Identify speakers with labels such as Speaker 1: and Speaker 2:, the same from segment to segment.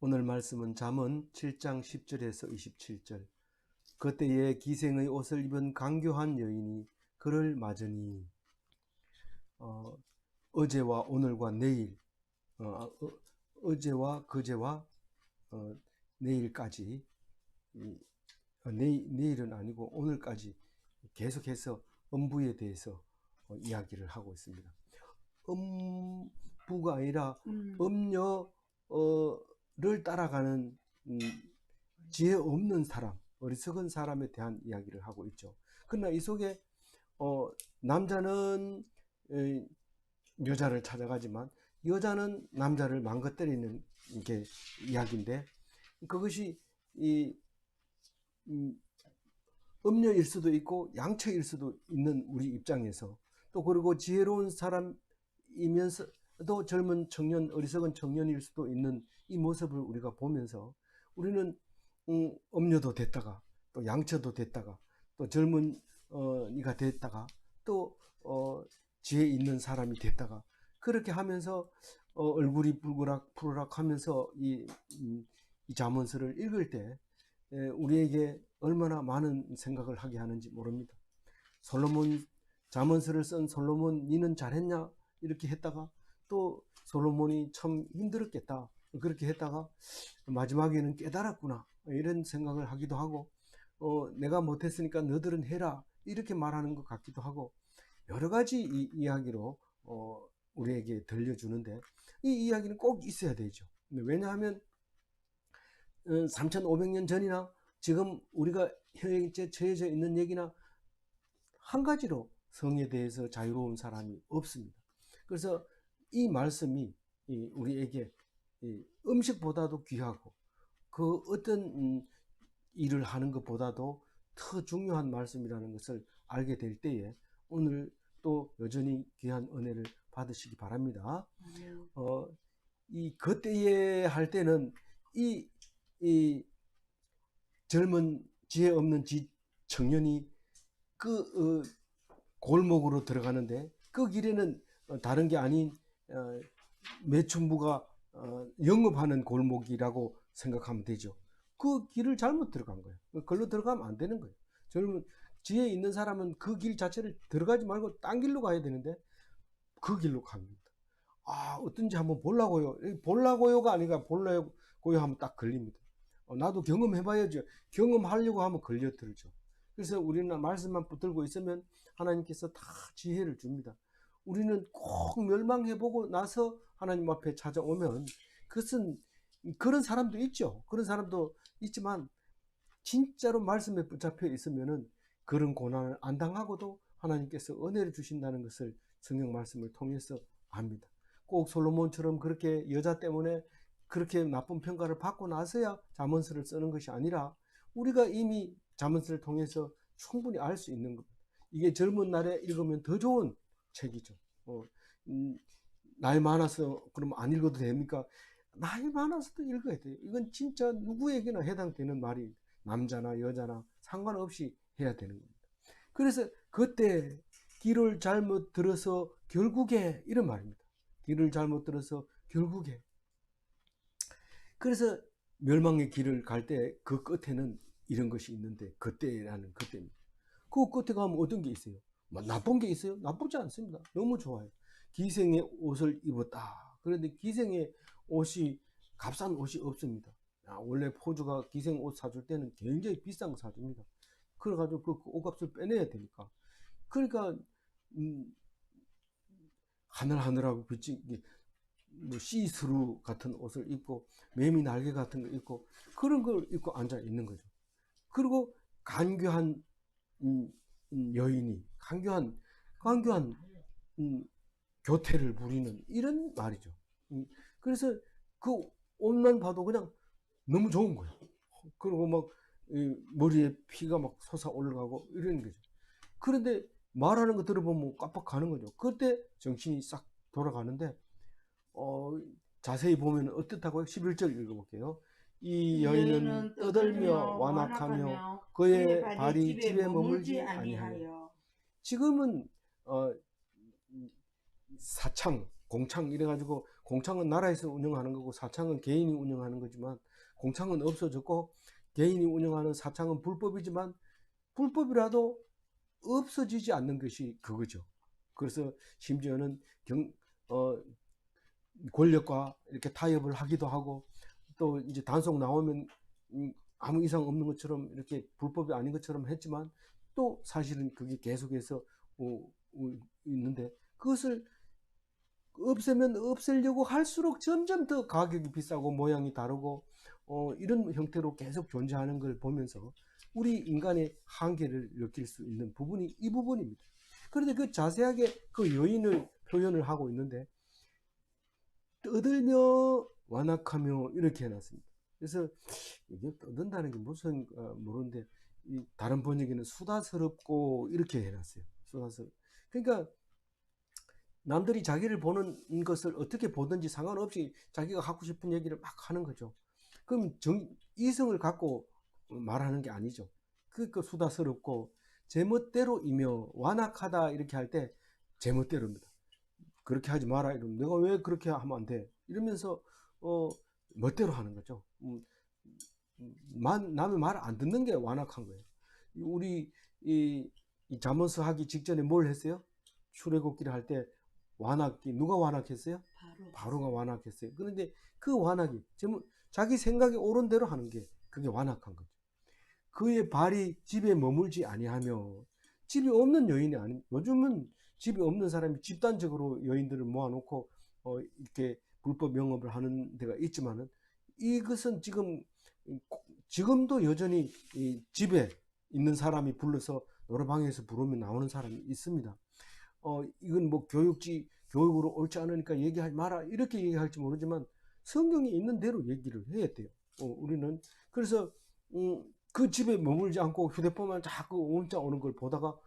Speaker 1: 오늘 말씀은 잠언 7장 10절에서 27절. 그때에 기생의 옷을 입은 강교한 여인이 그를 맞으니 어제와 오늘과 내일 어제와 그제와 내일까지 내일은 아니고 오늘까지 계속해서 음부에 대해서 이야기를 하고 있습니다. 음부가 아니라 음녀를 따라가는 지혜 없는 사람, 어리석은 사람에 대한 이야기를 하고 있죠. 그러나 이 속에 남자는 여자를 찾아가지만 여자는 남자를 망가뜨리는 게 이야기인데, 그것이 음녀일 수도 있고 양처일 수도 있는 우리 입장에서, 또 그리고 지혜로운 사람이면서도 젊은 청년, 어리석은 청년일 수도 있는 이 모습을 우리가 보면서 우리는 음녀도 됐다가 또 양처도 됐다가 또 젊은 이가 됐다가 또 지혜 있는 사람이 됐다가 그렇게 하면서 얼굴이 푸르락 하면서 이 잠언서를 읽을 때 우리에게 얼마나 많은 생각을 하게 하는지 모릅니다. 잠언서를 쓴 솔로몬, 니는 잘했냐 이렇게 했다가 또 솔로몬이 참 힘들었겠다 그렇게 했다가 마지막에는 깨달았구나 이런 생각을 하기도 하고, 내가 못했으니까 너들은 해라 이렇게 말하는 것 같기도 하고, 여러 가지 이야기로 우리에게 들려주는데, 이 이야기는 꼭 있어야 되죠. 왜냐하면 3500년 전이나 지금 우리가 현재 처해져 있는 얘기나 한 가지로 성에 대해서 자유로운 사람이 없습니다. 그래서 이 말씀이 우리에게 음식보다도 귀하고 그 어떤 일을 하는 것보다도 더 중요한 말씀이라는 것을 알게 될 때에 오늘 또 여전히 귀한 은혜를 받으시기 바랍니다. 이 그때에 할 때는 이 젊은 지혜 없는 청년이 그 골목으로 들어가는데, 그 길에는 다른 게 아닌 매춘부가 영업하는 골목이라고 생각하면 되죠. 그 길을 잘못 들어간 거예요. 그걸로 들어가면 안 되는 거예요. 젊은 지혜 있는 사람은 그 길 자체를 들어가지 말고 딴 길로 가야 되는데 그 길로 갑니다. 어떤지 한번 보려고요가 아니라 보려고요 하면 딱 걸립니다. 나도 경험해봐야죠. 경험하려고 하면 걸려들죠. 그래서 우리는 말씀만 붙들고 있으면 하나님께서 다 지혜를 줍니다. 우리는 꼭 멸망해보고 나서 하나님 앞에 찾아오면, 그것은 그런 사람도 있죠. 그런 사람도 있지만 진짜로 말씀에 붙잡혀 있으면은 그런 고난을 안 당하고도 하나님께서 은혜를 주신다는 것을 성경 말씀을 통해서 압니다. 꼭 솔로몬처럼 그렇게 여자 때문에 그렇게 나쁜 평가를 받고 나서야 잠언서를 쓰는 것이 아니라 우리가 이미 잠언서를 통해서 충분히 알 수 있는 겁니다. 이게 젊은 날에 읽으면 더 좋은 책이죠. 나이 많아서 그러면 안 읽어도 됩니까? 나이 많아서도 읽어야 돼요. 이건 진짜 누구에게나 해당되는 말이, 남자나 여자나 상관없이 해야 되는 겁니다. 그래서 그때 길을 잘못 들어서 결국에 이런 말입니다. 길을 잘못 들어서 결국에. 그래서 멸망의 길을 갈 때 그 끝에는 이런 것이 있는데, 그때라는 그때입니다. 그 끝에 가면 어떤 게 있어요? 나쁜 게 있어요? 나쁘지 않습니다. 너무 좋아요. 기생의 옷을 입었다. 그런데 기생의 옷이 값싼 옷이 없습니다. 원래 포주가 기생 옷 사줄 때는 굉장히 비싼 거 사줍니다. 그래가지고 그 옷값을 빼내야 되니까. 그러니까 하늘하늘하고 비친 시스루 같은 옷을 입고 매미 날개 같은 거 입고 그런 걸 입고 앉아 있는 거죠. 그리고 간교한 여인이 간교한 교태를 부리는 이런 말이죠. 그래서 그 옷만 봐도 그냥 너무 좋은 거예요. 그리고 막 머리에 피가 막 솟아 올라가고 이러는 거죠. 그런데 말하는 거 들어보면 깜빡하는 거죠. 그때 정신이 싹 돌아가는데, 자세히 보면 어떻다고요? 11절 읽어볼게요. 이 여인은 떠들며 완악하며 그의 발이 집에 머물지 아니하여. 지금은 사창, 공창 이래가지고, 공창은 나라에서 운영하는 거고 사창은 개인이 운영하는 거지만, 공창은 없어졌고 개인이 운영하는 사창은 불법이지만, 불법이라도 없어지지 않는 것이 그거죠. 그래서 심지어는 권력과 이렇게 타협을 하기도 하고, 또 이제 단속 나오면 아무 이상 없는 것처럼 이렇게 불법이 아닌 것처럼 했지만, 또 사실은 그게 계속해서 있는데, 그것을 없애면 없애려고 할수록 점점 더 가격이 비싸고 모양이 다르고 이런 형태로 계속 존재하는 걸 보면서 우리 인간의 한계를 느낄 수 있는 부분이 이 부분입니다. 그런데 그 자세하게 그 요인을 표현을 하고 있는데, 떠들며 완악하며 이렇게 해놨습니다. 그래서 이게 떠든다는 게 무슨 모르는데, 이 다른 번역에는 수다스럽고 이렇게 해놨어요. 수다스럽. 그러니까 남들이 자기를 보는 것을 어떻게 보든지 상관없이 자기가 하고 싶은 얘기를 막 하는 거죠. 그럼 이성을 갖고 말하는 게 아니죠. 그러니까 수다스럽고 제멋대로이며 완악하다 이렇게 할 때 제멋대로입니다. 그렇게 하지 마라 이러면 내가 왜 그렇게 하면 안 돼? 이러면서 멋대로 하는 거죠. 남의 말 안 듣는 게 완악한 거예요. 우리 이 잠언서 하기 직전에 뭘 했어요? 출애굽기를 할 때 완악기 누가 완악했어요? 바로가 완악했어요. 그런데 그 완악이 자기 생각이 옳은 대로 하는 게 그게 완악한 거죠. 그의 발이 집에 머물지 아니하며, 집이 없는 여인이 아니, 요즘은 집이 없는 사람이 집단적으로 여인들을 모아놓고 이렇게 불법 영업을 하는 데가 있지만은, 이것은 지금도 여전히 이 집에 있는 사람이 불러서 노래방에서 부르면 나오는 사람이 있습니다. 이건 뭐 교육으로 옳지 않으니까 얘기하지 마라 이렇게 얘기할지 모르지만, 성경에 있는 대로 얘기를 해야 돼요. 우리는 그래서 그 집에 머물지 않고 휴대폰만 자꾸 문자 오는 걸 보다가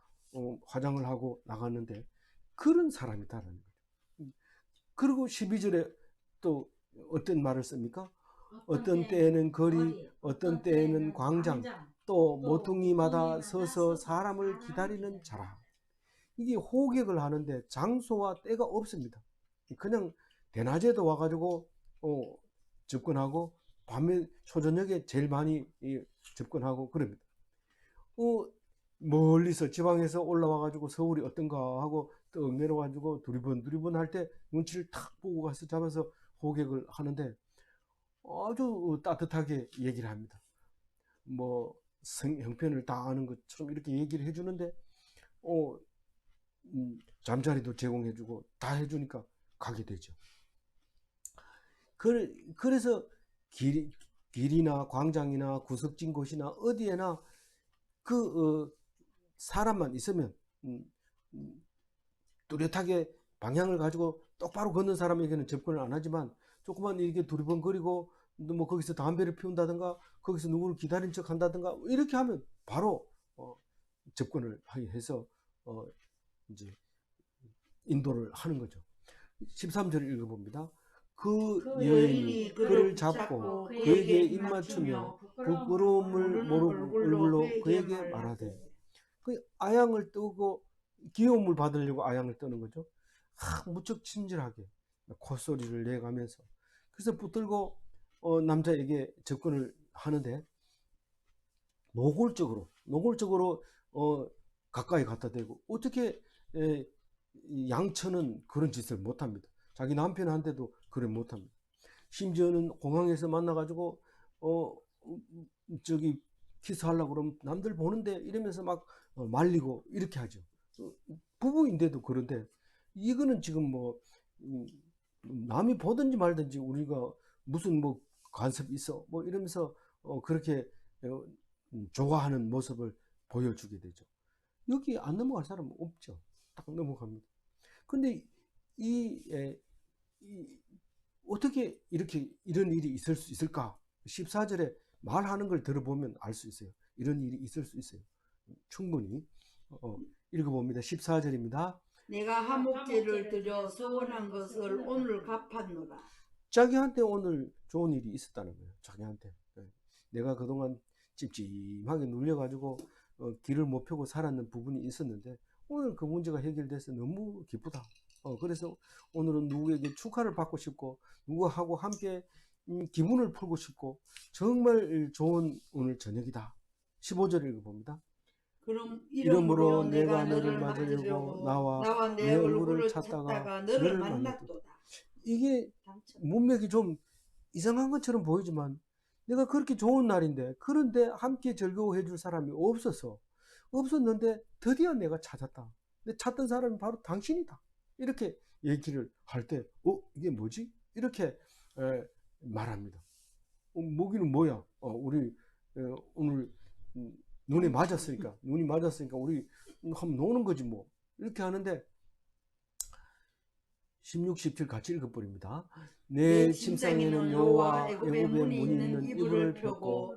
Speaker 1: 화장을 하고 나갔는데, 그런 사람이다라는 거죠. 그리고 12절에 또 어떤 말을 씁니까? 어떤 때에는 거리, 어떤 때에는 광장, 또 모퉁이마다 서서 사람을 기다리는 자라. 이게 호객을 하는데 장소와 때가 없습니다. 그냥 대낮에도 와가지고 접근하고, 밤에 초저녁에 제일 많이 접근하고 그럽니다. 멀리서 지방에서 올라와가지고 서울이 어떤가 하고 떡 내려가지고 두리번 할 때 눈치를 탁 보고 가서 잡아서 호객을 하는데, 아주 따뜻하게 얘기를 합니다. 뭐 형편을 다 아는 것처럼 이렇게 얘기를 해주는데, 잠자리도 제공해주고 다 해주니까 가게 되죠. 그래서 길이나 광장이나 구석진 곳이나 어디에나 사람만 있으면 뚜렷하게 방향을 가지고 똑바로 걷는 사람에게는 접근을 안 하지만, 조금만 이렇게 두리번거리고 뭐 거기서 담배를 피운다든가 거기서 누구를 기다린 척 한다든가 이렇게 하면 바로 접근을 해서 이제 인도를 하는 거죠. 13절을 읽어봅니다. 그 여인이 그를 잡고 그에게 입맞추며 부끄러움을 모르고 얼굴로 그에게 말하되, 그 아양을 뜨고 귀여움을 받으려고 아양을 뜨는 거죠. 무척 친절하게 콧소리를 내가면서, 그래서 붙들고 남자에게 접근을 하는데, 노골적으로 가까이 갖다 대고, 어떻게 양처는 그런 짓을 못합니다. 자기 남편한테도 그래 못합니다. 심지어는 공항에서 만나가지고 저기 키스하려고 그러면 남들 보는데 이러면서 막 말리고 이렇게 하죠. 부부인데도 그런데, 이거는 지금 뭐 남이 보든지 말든지 우리가 무슨 뭐 간섭이 있어 뭐 이러면서 그렇게 좋아하는 모습을 보여주게 되죠. 여기 안 넘어갈 사람은 없죠. 딱 넘어갑니다. 근데 어떻게 이런 일이 있을 수 있을까? 14절에 말하는 걸 들어보면 알 수 있어요. 이런 일이 있을 수 있어요. 충분히 읽어봅니다. 14절입니다.
Speaker 2: 내가 화목제를 드려 소원한 것을 오늘 갚았노라.
Speaker 1: 자기한테 오늘 좋은 일이 있었다는 거예요. 자기한테. 내가 그동안 찝찝하게 눌려가지고 길을 못 펴고 살았는 부분이 있었는데, 오늘 그 문제가 해결돼서 너무 기쁘다. 그래서 오늘은 누구에게 축하를 받고 싶고 누구하고 함께 기분을 풀고 싶고 정말 좋은 오늘 저녁이다. 15절 읽어봅니다.
Speaker 2: 그럼
Speaker 1: 이러므로
Speaker 2: 이러므로
Speaker 1: 내가
Speaker 2: 내가
Speaker 1: 너를
Speaker 2: 너를
Speaker 1: 맞으려고
Speaker 2: 맞으려고
Speaker 1: 나와
Speaker 2: 나와
Speaker 1: 내
Speaker 2: 내
Speaker 1: 얼굴을
Speaker 2: 얼굴을
Speaker 1: 찾다가
Speaker 2: 찾다가
Speaker 1: 너를
Speaker 2: 너를
Speaker 1: 만났도다.
Speaker 2: 만났도다.
Speaker 1: 이게
Speaker 2: 당첨.
Speaker 1: 문맥이 좀 이상한 것처럼 보이지만 내가 그렇게 좋은 날인데 그런데 함께 즐거워해 줄 사람이 없었는데 드디어 내가 찾았다. 근데 찾던 사람이 바로 당신이다. 이렇게 얘기를 할 때 이게 뭐지? 이렇게 말합니다. 모기는 뭐야? 우리 오늘 눈이 맞았으니까 우리 한번 노는 거지 뭐. 이렇게 하는데 16, 17 같이 읽어버립니다. 내 침상에는 여호와 애굽의 문이 있는 이불을 펴고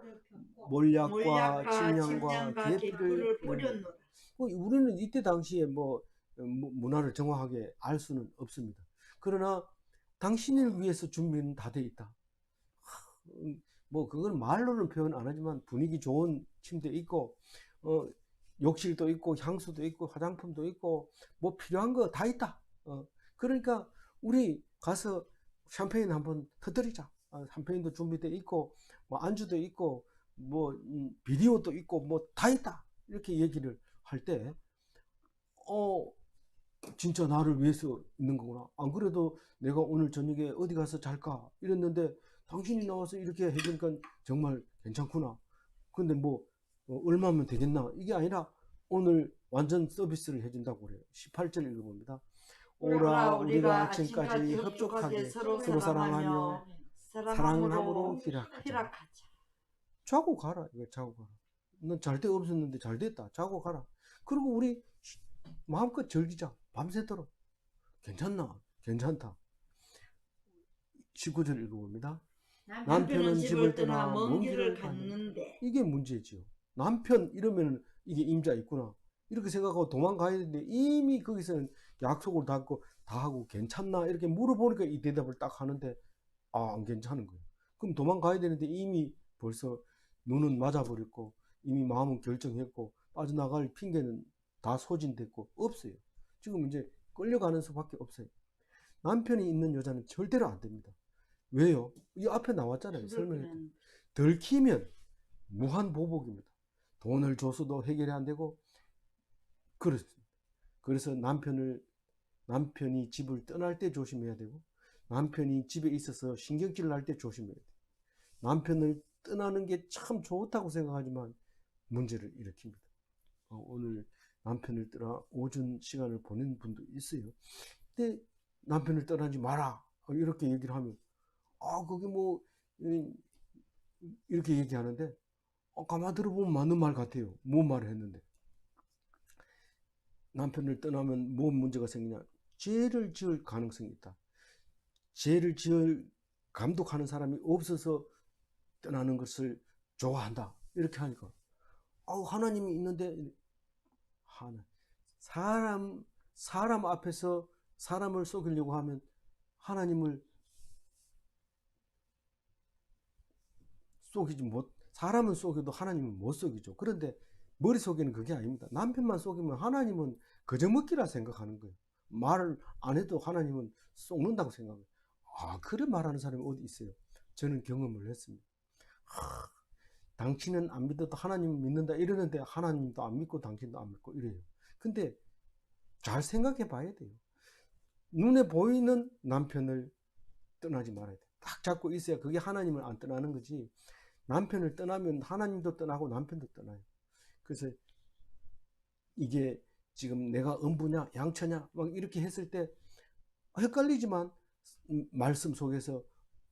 Speaker 1: 몰약과 침량과 계피를 뿌렸노라. 우리는 이때 당시에 문화를 정확하게 알 수는 없습니다. 그러나 당신을 위해서 준비는 다 돼 있다. 그건 말로는 표현 안 하지만 분위기 좋은 침대 있고 욕실도 있고 향수도 있고 화장품도 있고 필요한 거 다 있다. 그러니까 우리 가서 샴페인 한번 터뜨리자. 샴페인도 준비돼 있고 안주도 있고 비디오도 있고 다 있다. 이렇게 얘기를 할 때 진짜 나를 위해서 있는 거구나. 안 그래도 내가 오늘 저녁에 어디 가서 잘까 이랬는데 당신이 나와서 이렇게 해주니까 정말 괜찮구나. 근데 얼마면 되겠나. 이게 아니라 오늘 완전 서비스를 해준다고 그래요. 18절 읽어봅니다. 오라 우리가 아침까지 흡족하게 서로 사랑하며 사랑함으로 희락하자. 자고 가라. 이거 자고 가라. 넌 잘 데 없었는데 잘 됐다. 자고 가라. 그리고 우리 마음껏 즐기자. 밤새도록. 괜찮나? 괜찮다. 19절 읽어봅니다. 남편은 집을 떠나 먼 길을 갔는데. 이게 문제지요. 남편 이러면 이게 임자 있구나. 이렇게 생각하고 도망가야 되는데 이미 거기서는 약속을 다 하고 괜찮나? 이렇게 물어보니까 이 대답을 딱 하는데 안 괜찮은 거예요. 그럼 도망가야 되는데 이미 벌써 눈은 맞아버렸고 이미 마음은 결정했고 빠져나갈 핑계는 다 소진됐고 없어요. 지금 이제 끌려가는 수밖에 없어요. 남편이 있는 여자는 절대로 안 됩니다. 왜요? 이 앞에 나왔잖아요. 설명했죠. 들키면 무한보복입니다. 돈을 줘서도 해결이 안 되고 그렇습니다. 그래서 남편이 집을 떠날 때 조심해야 되고 남편이 집에 있어서 신경질을 할 때 조심해야 돼요. 남편을 떠나는 게 참 좋다고 생각하지만 문제를 일으킵니다. 오늘 남편을 떠나 오전 시간을 보낸 분도 있어요. 근데 남편을 떠나지 마라 이렇게 얘기를 하면 그게 이렇게 얘기하는데 가만 들어보면 맞는 말 같아요. 뭔 말을 했는데 남편을 떠나면 뭔 문제가 생기냐. 죄를 지을 가능성이 있다. 죄를 지을 감독하는 사람이 없어서 떠나는 것을 좋아한다. 이렇게 하니까 하나님이 있는데 사람 앞에서 사람을 속이려고 하면 하나님을 사람은 속여도 하나님은 못 속이죠. 그런데 머릿속에는 그게 아닙니다. 남편만 속이면 하나님은 거저먹기라 생각하는 거예요. 말을 안 해도 하나님은 속는다고 생각해요. 그래 말하는 사람이 어디 있어요? 저는 경험을 했습니다. 당신은 안 믿어도 하나님을 믿는다 이러는데 하나님도 안 믿고 당신도 안 믿고 이래요. 근데 잘 생각해 봐야 돼요. 눈에 보이는 남편을 떠나지 말아야 돼요. 딱 잡고 있어야 그게 하나님을 안 떠나는 거지. 남편을 떠나면 하나님도 떠나고 남편도 떠나요. 그래서 이게 지금 내가 음부냐 양처냐 이렇게 했을 때 헷갈리지만 말씀 속에서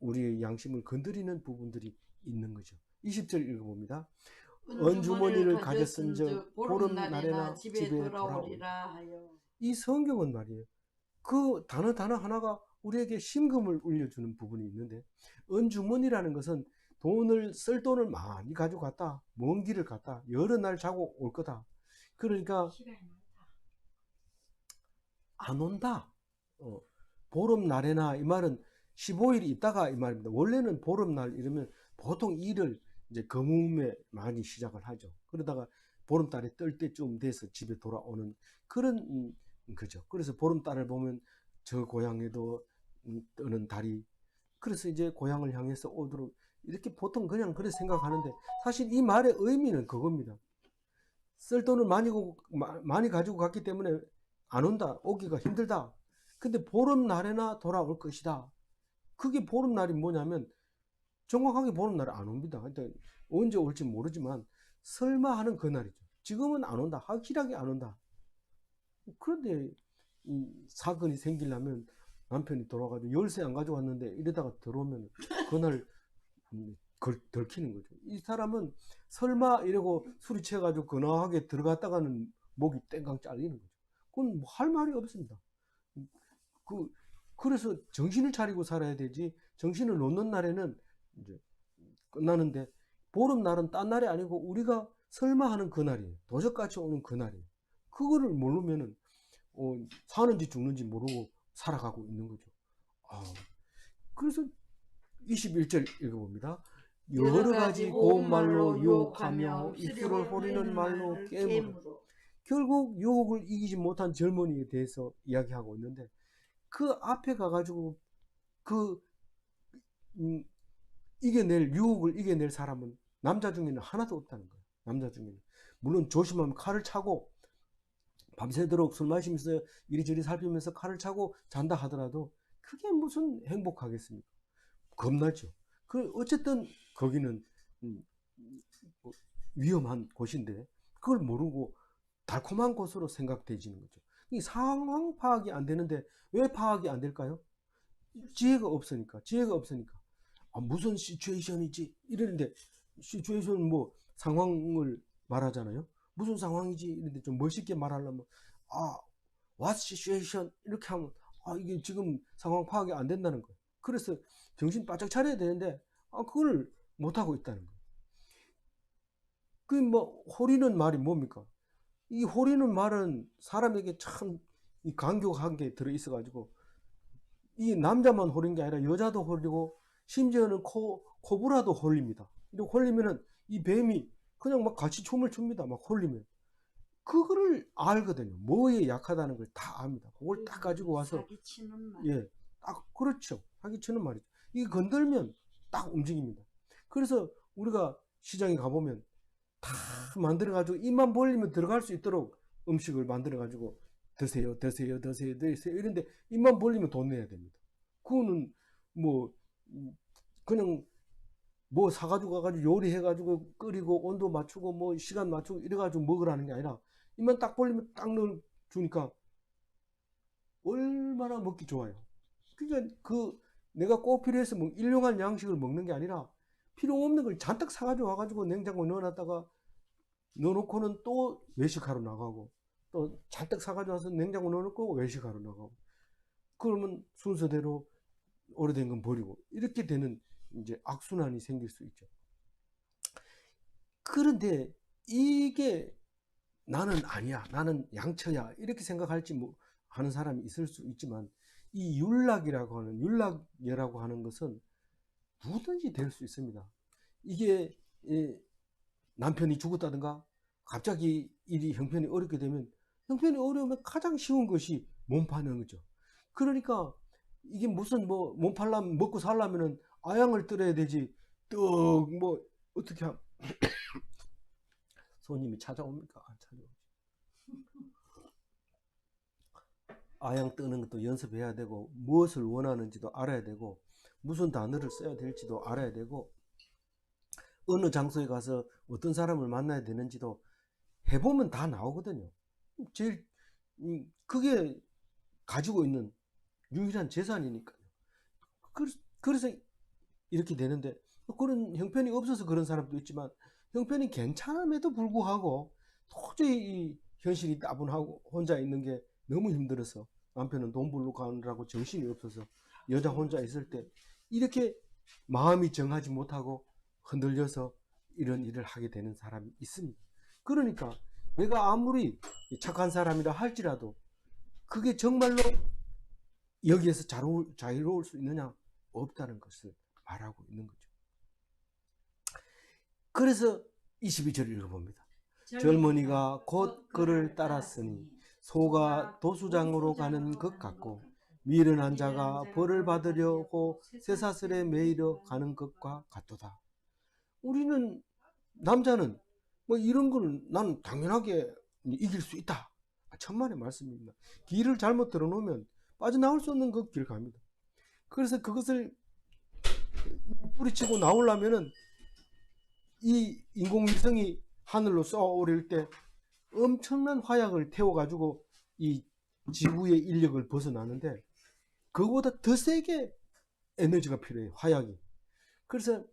Speaker 1: 우리의 양심을 건드리는 부분들이 있는 거죠. 20절 읽어봅니다. 은주머니를 가졌은즉 보름날에나 집에 돌아오리라 하여. 이 성경은 말이에요. 그 단어 하나가 우리에게 심금을 울려주는 부분이 있는데 은주머니라는 것은 쓸 돈을 많이 가지고 갔다. 먼 길을 갔다. 여러 날 자고 올 거다. 그러니까 안 온다. 보름날에나 이 말은 15일 있다가 이 말입니다. 원래는 보름날 이러면 보통 일을 이제 거무에 많이 시작을 하죠. 그러다가 보름달이 뜰 때쯤 돼서 집에 돌아오는 그런 거죠. 그래서 보름달을 보면 저 고향에도 뜨는 달이, 그래서 이제 고향을 향해서 오도록, 이렇게 보통 그냥 그렇게 생각하는데, 사실 이 말의 의미는 그겁니다. 쓸 돈을 많이 가지고 갔기 때문에 안 온다, 오기가 힘들다. 근데 보름날에나 돌아올 것이다. 그게 보름날이 뭐냐면, 정확하게 보름날에 안 옵니다. 그러니까 언제 올지 모르지만 설마 하는 그날이죠. 지금은 안 온다, 확실하게 안 온다. 그런데 이 사건이 생기려면 남편이 돌아가지고 열쇠 안 가져왔는데 이러다가 들어오면 그날 들키는 거죠. 이 사람은 설마 이러고 술이 취해가지고 근황하게 들어갔다가는 목이 땡강 잘리는 거죠. 그건 뭐 할 말이 없습니다. 그, 그래서 정신을 차리고 살아야 되지, 정신을 놓는 날에는 이제 끝나는데, 보름날은 딴 날이 아니고 우리가 설마 하는 그날이에요. 도적같이 오는 그날이에요. 그거를 모르면은 사는지 죽는지 모르고 살아가고 있는 거죠. 그래서 21절 읽어봅니다. 여러 가지 고운 말로 유혹하며 입술을 호리는 말로 깨물어. 결국 유혹을 이기지 못한 젊은이에 대해서 이야기하고 있는데, 그 앞에 가가지고 유혹을 이겨낼 사람은 남자 중에는 하나도 없다는 거예요. 남자 중에는. 물론 조심하면 칼을 차고 밤새도록 술 마시면서 이리저리 살피면서 칼을 차고 잔다 하더라도 그게 무슨 행복하겠습니까? 겁나죠. 어쨌든 거기는 위험한 곳인데 그걸 모르고 달콤한 곳으로 생각되지는 거죠. 이 상황 파악이 안 되는데 왜 파악이 안 될까요? 지혜가 없으니까. 무슨 시츄에이션이지 이러는데, 시츄에이션은 뭐 상황을 말하잖아요. 무슨 상황이지 이런데 좀 멋있게 말하려면 what situation 이렇게 하면 이게 지금 상황 파악이 안 된다는 거예요. 그래서 정신 바짝 차려야 되는데 그걸 못 하고 있다는 거예요. 그 뭐 호리는 말이 뭡니까? 이 호리는 말은 사람에게 참 이 간교한 게 들어 있어 가지고, 이 남자만 홀린 게 아니라 여자도 홀리고 심지어는 코브라도 홀립니다. 이렇게 홀리면은 이 뱀이 그냥 막 같이 춤을 춥니다. 막 홀리면. 그거를 알거든요. 뭐에 약하다는 걸 다 압니다. 그걸 딱 가지고 와서
Speaker 2: 사기치는 말.
Speaker 1: 예, 딱 그렇죠. 사기치는 말이죠. 이게 건들면 딱 움직입니다. 그래서 우리가 시장에 가보면 다 만들어 가지고 입만 벌리면 들어갈 수 있도록 음식을 만들어 가지고 드세요 이런데 입만 벌리면 돈 내야 됩니다. 그거는 뭐 그냥 뭐 사가지고 가가지고 요리해가지고 끓이고 온도 맞추고 뭐 시간 맞추고 이래가지고 먹으라는 게 아니라 입만 딱 벌리면 딱 넣어주니까 얼마나 먹기 좋아요. 그러니까 내가 꼭 필요해서 뭐 일용할 양식을 먹는 게 아니라 필요 없는 걸 잔뜩 사가지고 와가지고 냉장고에 넣어놨다가 넣어놓고는 또 외식하러 나가고, 또 잔뜩 사가지고 와서 냉장고 넣어놓고 외식하러 나가고, 그러면 순서대로 오래된 건 버리고 이렇게 되는 이제 악순환이 생길 수 있죠. 그런데 이게 나는 아니야, 나는 양처야 이렇게 생각할지 하는 사람이 있을 수 있지만, 이 율락이라고 하는 것은 누구든지 될 수 있습니다. 이게 남편이 죽었다든가 갑자기 형편이 어렵게 되면, 형편이 어려우면 가장 쉬운 것이 몸파는 거죠. 그러니까 이게 무슨 뭐 몸팔려면 먹고 살려면은 아양을 떨어야 되지, 뭐 어떻게 손님이 찾아옵니까? 안 찾아오지. 아양 뜨는 것도 연습해야 되고, 무엇을 원하는지도 알아야 되고, 무슨 단어를 써야 될지도 알아야 되고, 어느 장소에 가서 어떤 사람을 만나야 되는지도 해보면 다 나오거든요. 제일 그게 가지고 있는 유일한 재산이니까요. 그래서 이렇게 되는데, 그런 형편이 없어서 그런 사람도 있지만 형편이 괜찮음에도 불구하고 도저히 이 현실이 따분하고 혼자 있는 게 너무 힘들어서, 남편은 돈 벌러 가느라고 정신이 없어서 여자 혼자 있을 때 이렇게 마음이 정하지 못하고 흔들려서 이런 일을 하게 되는 사람이 있습니다. 그러니까 내가 아무리 착한 사람이라 할지라도 그게 정말로 여기에서 자유로울 수 있느냐? 없다는 것을 말하고 있는 거죠. 그래서 22절을 읽어봅니다. 젊은이가 곧 그를 따랐으니 소가 도수장으로 가는 것 같고 미련한 자가 벌을 받으려고 쇠사슬에 매이려 가는 것과 같도다. 우리는 남자는 뭐 이런 걸 나는 당연하게 이길 수 있다. 천만의 말씀입니다. 길을 잘못 들어놓으면 빠져나올 수 없는 그 길 갑니다. 그래서 그것을 뿌리치고 나오려면은 이 인공위성이 하늘로 쏘아오를 때 엄청난 화약을 태워가지고 이 지구의 인력을 벗어나는데 그거보다 더 세게 에너지가 필요해요. 화약이. 그래서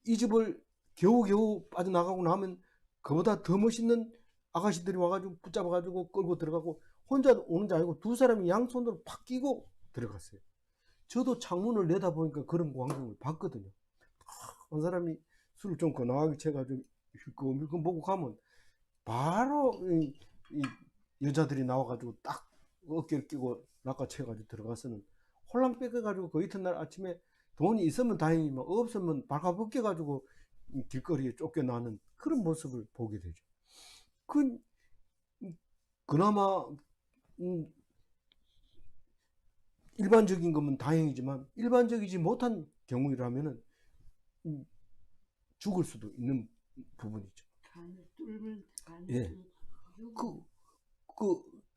Speaker 1: 이 집을 겨우겨우 빠져나가고 나면 그보다 더 멋있는 아가씨들이 와가지고 붙잡아가지고 끌고 들어가고 혼자 오는 게 아니고 두 사람이 양손으로 팍 끼고 들어갔어요. 저도 창문을 내다보니까 그런 광경을 봤거든요. 한 사람이 술을 좀 거나하게 채가지고 힐끔힐끔 보고 가면 바로 이 여자들이 나와가지고 딱 어깨를 끼고 낚아채가지고 들어가서는 홀랑 뺏겨가지고 그 이튿날 아침에 돈이 있으면 다행이지만 없으면 발가벗겨가지고 길거리에 쫓겨나는 그런 모습을 보게 되죠. 그나마 일반적인 거면 다행이지만 일반적이지 못한 경우라면은 죽을 수도 있는 부분이죠.
Speaker 2: 간을 뚫으면
Speaker 1: 예.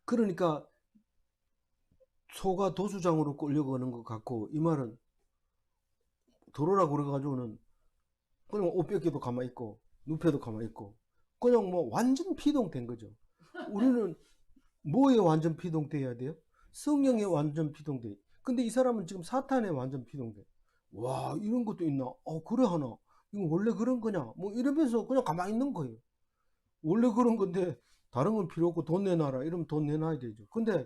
Speaker 1: 그러니까 소가 도수장으로 끌려가는 것 같고 이 말은 들어오라고 그래가지고는 그냥 옷 뺏겨도 가만히 있고 눕혀도 가만히 있고 그냥 뭐 완전 피동된 거죠. 우리는 뭐에 완전 피동돼야 돼요? 성령에 완전 피동돼. 근데 이 사람은 지금 사탄에 완전 피동돼. 와 이런 것도 있나? 그래 하나? 이거 원래 그런 거냐? 뭐 이러면서 그냥 가만히 있는 거예요. 원래 그런 건데 다른 건 필요 없고 돈 내놔라 이러면 돈 내놔야 되죠. 근데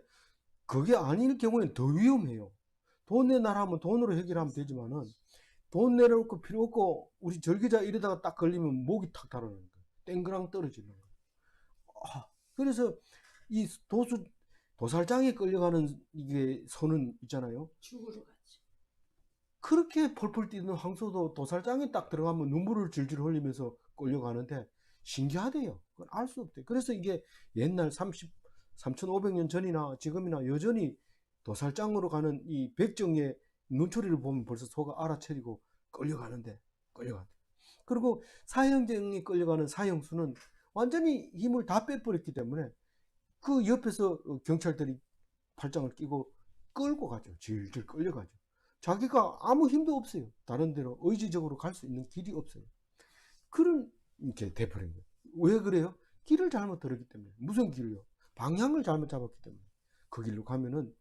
Speaker 1: 그게 아닐 경우에는 더 위험해요. 돈 내놔라 하면 돈으로 해결하면 되지만은 돈 내놓을 거 필요 없고 우리 절기자 이러다가 딱 걸리면 목이 탁 달아나는 거예요. 땡그랑 떨어지는 거예요. 그래서 이 도살장에 끌려가는 이게 소는 있잖아요.
Speaker 2: 죽으러 갔지.
Speaker 1: 그렇게 펄펄 뛰는 황소도 도살장에 딱 들어가면 눈물을 질질 흘리면서 끌려가는데 신기하대요. 그건 알 수 없대요. 그래서 이게 옛날 3,500년 전이나 지금이나 여전히 도살장으로 가는 이 백정의 눈초리를 보면 벌써 소가 알아차리고 끌려가는데 끌려간다. 그리고 사형정이 끌려가는 사형수는 완전히 힘을 다 빼버렸기 때문에 그 옆에서 경찰들이 팔짱을 끼고 끌고 가죠. 질질 끌려가죠. 자기가 아무 힘도 없어요. 다른 데로 의지적으로 갈 수 있는 길이 없어요. 그런 게 돼버린 거예요. 왜 그래요? 길을 잘못 들었기 때문에. 무슨 길을요? 방향을 잘못 잡았기 때문에. 그 길로 가면은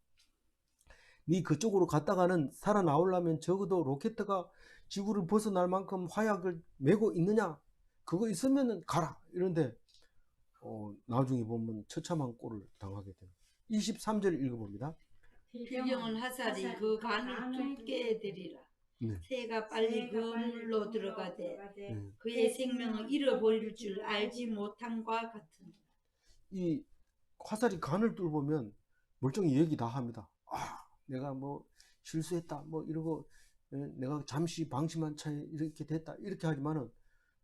Speaker 1: 네 그쪽으로 갔다가는 살아나오려면 적어도 로켓가 지구를 벗어날 만큼 화약을 메고 있느냐? 그거 있으면은 가라. 이런데 나중에 보면 처참한 꼴을 당하게 됩니다. 23절 읽어봅니다.
Speaker 2: 필경은 화살이 그 간을 뚫게 되리라.
Speaker 1: 네.
Speaker 2: 새가 빨리 그물로 들어가되 그의 생명을 잃어버릴 줄 알지 못함과 같은.
Speaker 1: 이 화살이 간을 뚫으면 멀쩡히 얘기 다 합니다. 내가 뭐 실수했다 뭐 이러고 내가 잠시 방심한 차에 이렇게 됐다 이렇게 하지만은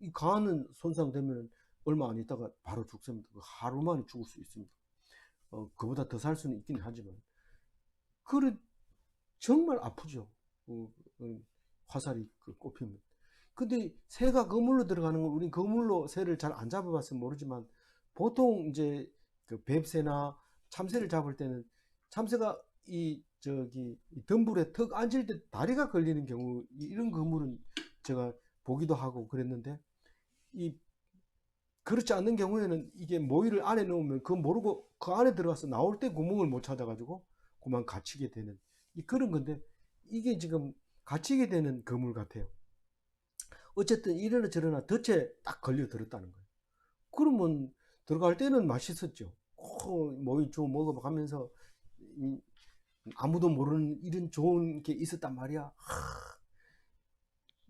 Speaker 1: 이 간은 손상되면 얼마 안 있다가 바로 죽습니다. 하루 만에 죽을 수 있습니다. 그보다 더 살 수는 있긴 하지만 정말 아프죠. 화살이 꼽히면. 근데 새가 그물로 들어가는 건 우린 그물로 새를 잘 안 잡아봤으면 모르지만 보통 이제 그 뱁새나 참새를 잡을 때는 참새가 이 덤불에 턱 앉을 때 다리가 걸리는 경우 이런 그물은 제가 보기도 하고 그랬는데 그렇지 않는 경우에는 이게 모이를 안에 넣으면 그거 모르고 그 안에 들어가서 나올 때 구멍을 못 찾아가지고 그만 갇히게 되는 그런 건데 이게 지금 갇히게 되는 그물 같아요. 어쨌든 이러나 저러나 덫에 딱 걸려 들었다는 거예요. 그러면 들어갈 때는 맛있었죠. 모이 좀 먹어가면서 아무도 모르는 이런 좋은 게 있었단 말이야.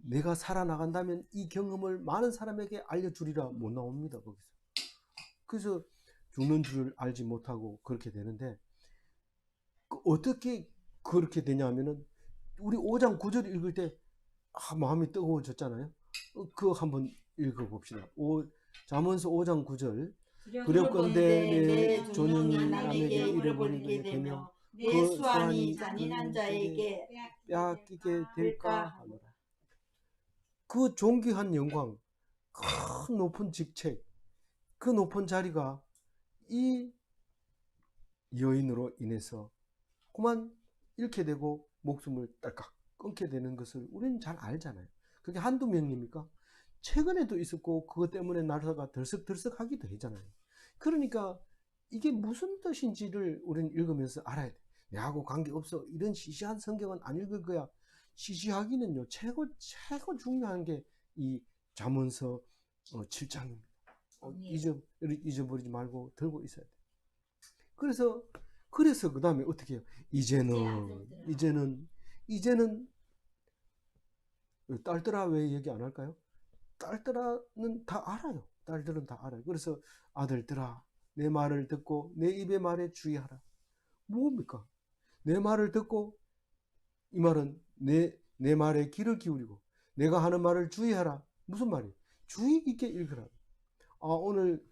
Speaker 1: 내가 살아나간다면 이 경험을 많은 사람에게 알려주리라 못 나옵니다. 거기서. 그래서 죽는 줄을 알지 못하고 그렇게 되는데 어떻게 그렇게 되냐면은 우리 5장 9절 읽을 때 마음이 뜨거워졌잖아요. 그거 한번 읽어봅시다. 잠언서 5장 9절 두렵건대 내 존영이 남에게 잃어버리게 되며
Speaker 2: 내 수완이 잔인한 자에게
Speaker 1: 빼앗기게 될까 하노라. 그 존귀한 영광, 큰 높은 직책, 그 높은 자리가 이 여인으로 인해서 그만 잃게 되고 목숨을 딸깍 끊게 되는 것을 우리는 잘 알잖아요. 그게 한두 명입니까? 최근에도 있었고 그것 때문에 나라가 들썩들썩하기도 했잖아요. 그러니까 이게 무슨 뜻인지를 우리는 읽으면서 알아야 돼. 내하고 관계없어. 이런 시시한 성경은 안 읽을 거야. 시시하기는요, 최고 중요한 게 이 잠언서 7장입니다. 잊어버리지 말고 들고 있어야 돼. 그래서 그 다음에 어떻게 해요? 이제는 딸들아 왜 얘기 안 할까요? 딸들아는 다 알아요. 딸들은 다 알아요. 그래서 아들들아 내 말을 듣고 내 입의 말에 주의하라. 뭡니까? 내 말을 듣고, 이 말은 내 말에 귀를 기울이고 내가 하는 말을 주의하라. 무슨 말이에요? 주의 깊게 읽으라. 오늘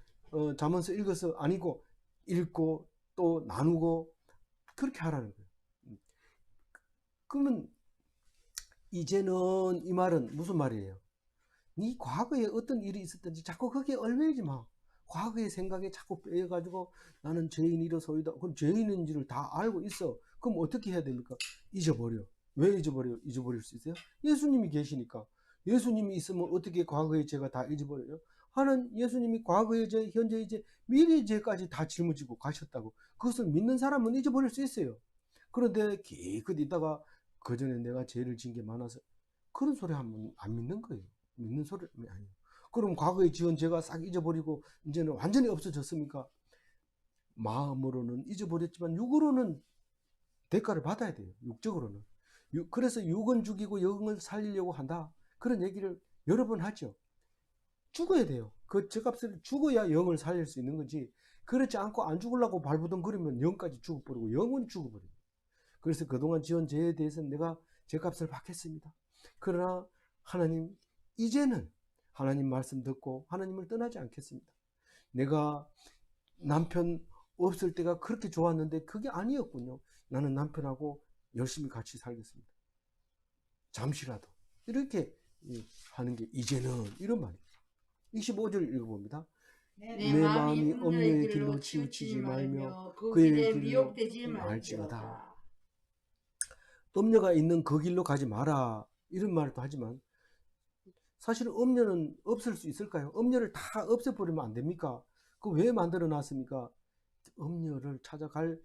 Speaker 1: 잠언서 읽어서 아니고 읽고 또 나누고 그렇게 하라는 거예요. 그러면 이제는 이 말은 무슨 말이에요? 네 과거에 어떤 일이 있었든지 자꾸 거기에 얽매이지 마. 과거의 생각에 자꾸 빼가지고 나는 죄인이로소이다. 그럼 죄인인지를 다 알고 있어. 그럼 어떻게 해야 됩니까? 잊어버려. 왜 잊어버릴 수 있어요? 예수님이 계시니까. 예수님이 있으면 어떻게 과거의 죄가 다 잊어버려요? 예수님이 과거의 죄, 현재의 죄, 미래의 죄까지 다 짊어지고 가셨다고. 그것을 믿는 사람은 잊어버릴 수 있어요. 그런데 기껏 있다가 그 전에 내가 죄를 지은 게 많아서 그런 소리 하면 안 믿는 거예요. 믿는 소리 아니에요. 그럼 과거에 지은 죄가 싹 잊어버리고 이제는 완전히 없어졌습니까? 마음으로는 잊어버렸지만 육으로는 대가를 받아야 돼요. 육적으로는. 그래서 육은 죽이고 영을 살리려고 한다. 그런 얘기를 여러 번 하죠. 죽어야 돼요. 그 죄값을 죽어야 영을 살릴 수 있는 거지. 그렇지 않고 안 죽으려고 발부둥거리면 영까지 죽어버리고 영은 죽어버려요. 그래서 그동안 지은 죄에 대해서는 내가 죄값을 받겠습니다. 그러나 하나님, 이제는 하나님 말씀 듣고 하나님을 떠나지 않겠습니다. 내가 남편 없을 때가 그렇게 좋았는데 그게 아니었군요. 나는 남편하고 열심히 같이 살겠습니다. 잠시라도. 이렇게 하는 게 이제는 이런 말이에요. 25절 읽어봅니다.
Speaker 2: 내 마음이 음녀의 길로 치우치지 말며 그 길에 미혹되지 말지어다.
Speaker 1: 음녀가 있는 그 길로 가지 마라. 이런 말도 하지만 사실은 음녀는 없을 수 있을까요? 음녀를 다 없애버리면 안 됩니까? 그 왜 만들어 놨습니까? 음녀를 찾아갈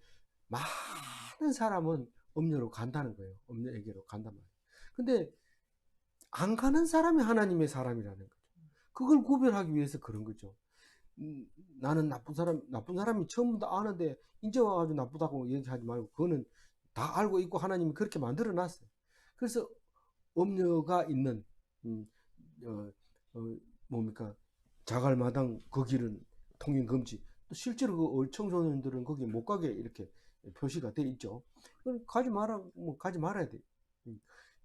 Speaker 1: 많은 사람은 음녀로 간다는 거예요. 음녀에게로 간단 말이에요. 근데 안 가는 사람이 하나님의 사람이라는 거죠. 그걸 구별하기 위해서 그런 거죠. 나는 나쁜 사람이 처음부터 아는데 이제 와가지고 나쁘다고 얘기하지 말고 그거는 다 알고 있고 하나님이 그렇게 만들어 놨어요. 그래서 음녀가 있는 뭡니까? 자갈마당 그 길은 통행 금지. 또 실제로 그 청소년들은 거기 못 가게 이렇게 표시가 돼 있죠. 그럼 가지 말아야 돼.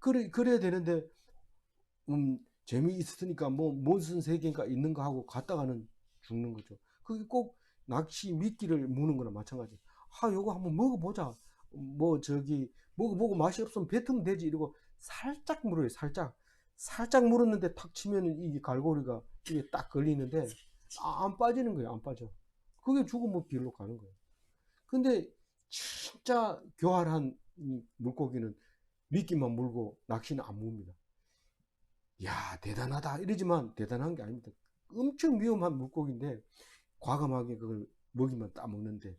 Speaker 1: 그래야 되는데 재미있으니까 뭐 무슨 세계가 있는가 하고 갔다가는 죽는 거죠. 그게 꼭 낚시 미끼를 무는 거나 마찬가지. 요거 한번 먹어보자. 먹어보고 맛이 없으면 뱉으면 되지. 이러고 살짝 물어요. 살짝 물었는데 탁 치면은 이게 갈고리가 이게 딱 걸리는데 안 빠지는 거예요. 안 빠져. 그게 죽으면 길로 가는 거예요. 근데 진짜 교활한 물고기는 미끼만 물고 낚시는 안 뭅니다. 야, 대단하다 이러지만 대단한 게 아닙니다. 엄청 위험한 물고기인데 과감하게 그걸 먹이만 따먹는데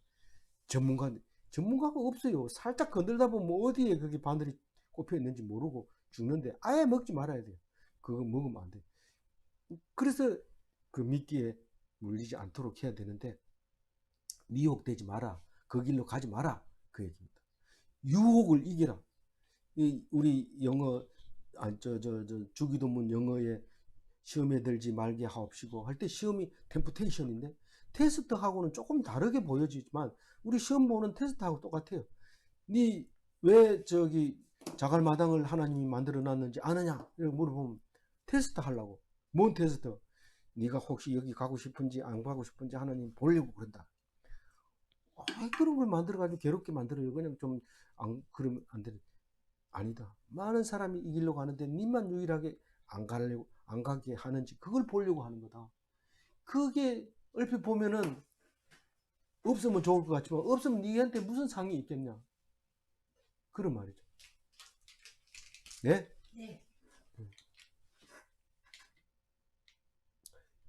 Speaker 1: 전문가가 없어요. 살짝 건들다 보면 어디에 그게 바늘이 꼽혀 있는지 모르고 죽는데 아예 먹지 말아야 돼요. 그거 먹으면 안 돼. 그래서 그 미끼에 물리지 않도록 해야 되는데 미혹되지 마라. 그 길로 가지 마라. 그 얘기입니다. 유혹을 이기라. 우리 영어 주기도문 영어에 시험에 들지 말게 하옵시고 할 때 시험이 템프테이션인데 테스트하고는 조금 다르게 보여지지만 우리 시험 보는 테스트하고 똑같아요. 니 왜 자갈마당을 하나님이 만들어 놨는지 아느냐? 이렇게 물어보면 테스트 하려고. 뭔 테스트? 네가 혹시 여기 가고 싶은지 안 가고 싶은지 하나님 보려고 그런다. 그런 걸 만들어가지고 괴롭게 만들어요. 그냥 좀, 그러면 안 되는. 아니다. 많은 사람이 이 길로 가는데 니만 유일하게 안 가게 하는지 그걸 보려고 하는 거다. 그게 얼핏 보면은 없으면 좋을 것 같지만 없으면 니한테 무슨 상이 있겠냐. 그런 말이죠. 네?
Speaker 2: 네.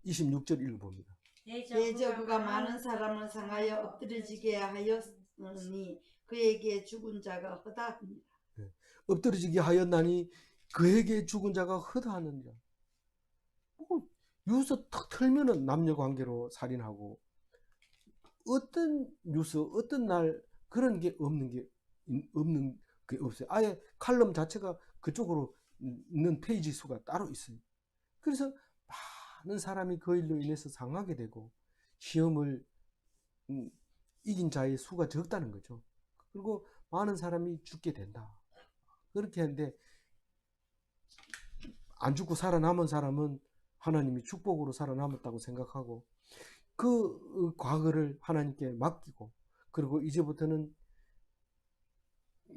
Speaker 1: 26절 읽어봅니다.
Speaker 2: 대저 그가 많은 사람을 상하여 엎드러지게 하였으니 그에게 죽은 자가 허다합니다.
Speaker 1: 엎드러지게 하였나니 그에게 죽은 자가 허다하느니라. 뉴스 탁 틀면은 남녀 관계로 살인하고 어떤 뉴스 어떤 날 그런 게 없는 게 없어요. 아예 칼럼 자체가 그쪽으로 있는 페이지 수가 따로 있어요. 그래서 많은 사람이 그 일로 인해서 상하게 되고 시험을 이긴 자의 수가 적다는 거죠. 그리고 많은 사람이 죽게 된다. 그렇게 하는데 안 죽고 살아남은 사람은 하나님이 축복으로 살아남았다고 생각하고 그 과거를 하나님께 맡기고 그리고 이제부터는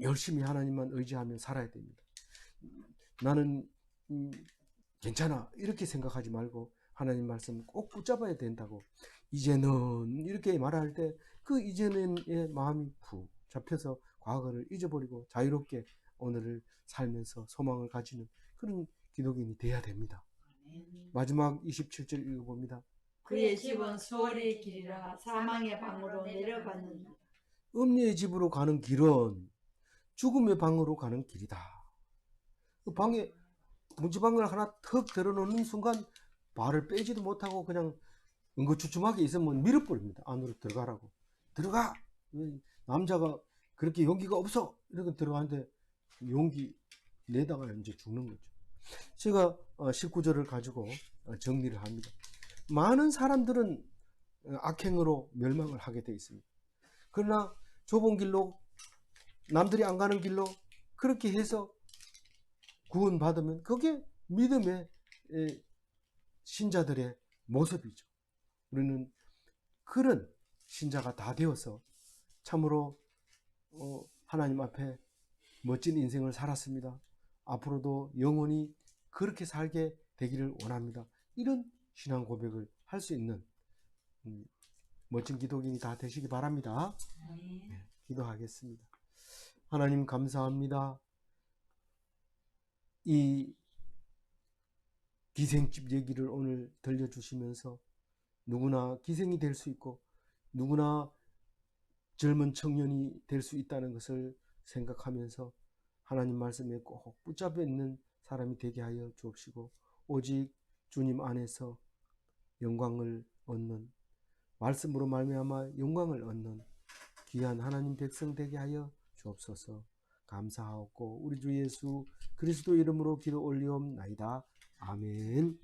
Speaker 1: 열심히 하나님만 의지하며 살아야 됩니다. 나는 괜찮아 이렇게 생각하지 말고 하나님 말씀 꼭 붙잡아야 된다고 이제는 이렇게 말할 때 그 이제는의 마음이 푹 잡혀서 과거를 잊어버리고 자유롭게 오늘을 살면서 소망을 가지는 그런 기독인이 돼야 됩니다. 마지막 27절 읽어봅니다.
Speaker 2: 그의 집은 수월의 길이라 사망의 방으로 내려가느니라.
Speaker 1: 음녀의 집으로 가는 길은 죽음의 방으로 가는 길이다. 그 방에 문지방을 하나 턱 들어놓는 순간 발을 빼지도 못하고 그냥 응거추춤하게 있으면 밀어버립니다. 안으로 들어가라고. 들어가! 남자가 그렇게 용기가 없어! 이렇게 들어가는데 용기 내다가 이제 죽는 거죠. 제가 19절을 가지고 정리를 합니다. 많은 사람들은 악행으로 멸망을 하게 되어 있습니다. 그러나 좁은 길로 남들이 안 가는 길로 그렇게 해서 구원받으면 그게 믿음의 신자들의 모습이죠. 우리는 그런 신자가 다 되어서 참으로 하나님 앞에 멋진 인생을 살았습니다. 앞으로도 영원히 그렇게 살게 되기를 원합니다. 이런 신앙 고백을 할 수 있는 멋진 기독인이 다 되시기 바랍니다. 네, 기도하겠습니다. 하나님 감사합니다. 이 기생집 얘기를 오늘 들려주시면서 누구나 기생이 될 수 있고 누구나 젊은 청년이 될 수 있다는 것을 생각하면서 하나님 말씀에 꼭 붙잡혀 있는 사람이 되게 하여 주옵시고 오직 주님 안에서 영광을 얻는 말씀으로 말미암아 영광을 얻는 귀한 하나님 백성 되게 하여 주옵소서. 감사하옵고 우리 주 예수 그리스도 이름으로 기도 올리옵나이다. 아멘.